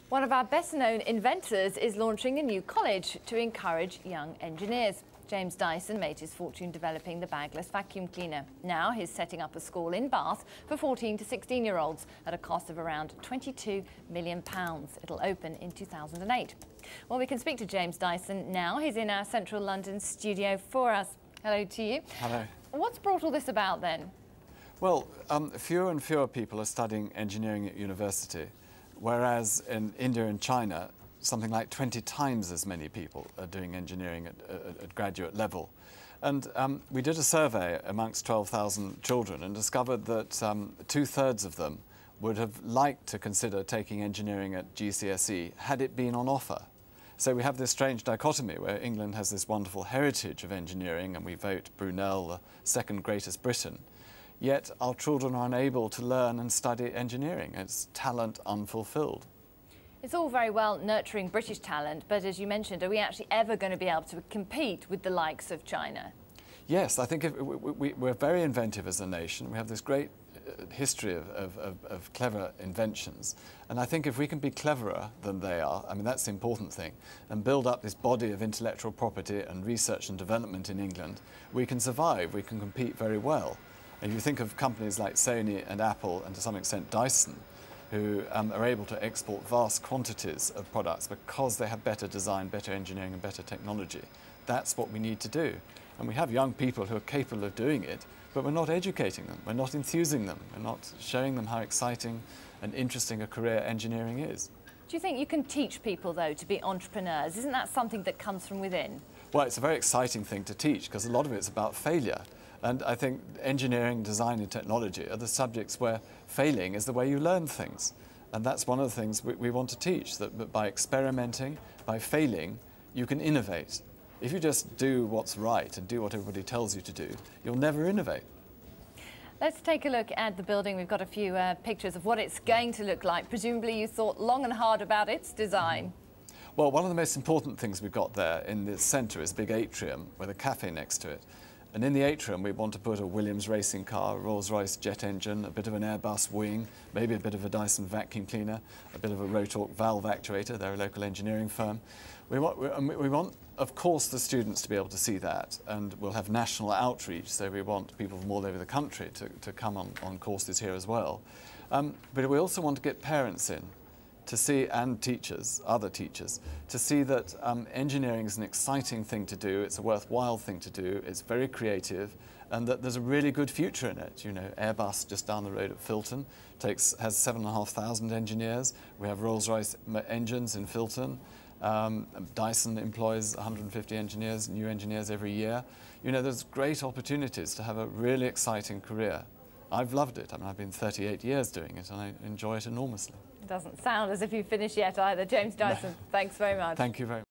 One of our best-known inventors is launching a new college to encourage young engineers. James Dyson made his fortune developing the bagless vacuum cleaner. Now he's setting up a school in Bath for 14 to 16-year-olds at a cost of around £22 million. It'll open in 2008. Well, we can speak to James Dyson now. He's in our central London studio for us. Hello to you. Hello. What's brought all this about then? Well, fewer and fewer people are studying engineering at university, whereas in India and China, something like 20 times as many people are doing engineering at graduate level. And we did a survey amongst 12,000 children and discovered that 2/3 of them would have liked to consider taking engineering at GCSE had it been on offer. So we have this strange dichotomy where England has this wonderful heritage of engineering and we vote Brunel the second greatest Britain. Yet our children are unable to learn and study engineering. It's talent unfulfilled. It's all very well nurturing British talent, but as you mentioned, are we actually ever going to be able to compete with the likes of China? Yes, I think we're very inventive as a nation. We have this great history of clever inventions. And I think if we can be cleverer than they are, I mean, that's the important thing, and build up this body of intellectual property and research and development in England, we can survive, we can compete very well. If you think of companies like Sony and Apple, and to some extent Dyson, who are able to export vast quantities of products because they have better design, better engineering and better technology. That's what we need to do. And we have young people who are capable of doing it, but we're not educating them, we're not enthusing them, we're not showing them how exciting and interesting a career engineering is. Do you think you can teach people, though, to be entrepreneurs? Isn't that something that comes from within? Well, it's a very exciting thing to teach because a lot of it's about failure. And I think engineering, design and technology are the subjects where failing is the way you learn things. And that's one of the things we want to teach, that by experimenting, by failing, you can innovate. If you just do what's right and do what everybody tells you to do, you'll never innovate. Let's take a look at the building. We've got a few pictures of what it's going to look like. Presumably you thought long and hard about its design. Well, one of the most important things we've got there in the centre is a big atrium with a cafe next to it. And in the atrium, we want to put a Williams racing car, a Rolls-Royce jet engine, a bit of an Airbus wing, maybe a bit of a Dyson vacuum cleaner, a bit of a Rotork valve actuator. They're a local engineering firm. We want, of course, the students to be able to see that, and we'll have national outreach, so we want people from all over the country to come on courses here as well. But we also want to get parents in to see, and teachers, other teachers, to see that engineering is an exciting thing to do, it's a worthwhile thing to do, it's very creative, and that there's a really good future in it. You know, Airbus just down the road at Filton has 7,500 engineers. We have Rolls-Royce engines in Filton. Dyson employs 150 engineers, new engineers every year. You know, there's great opportunities to have a really exciting career. I've loved it. I mean, I've been 38 years doing it and I enjoy it enormously. It doesn't sound as if you've finished yet either. James Dyson, thanks very much. Thank you very much.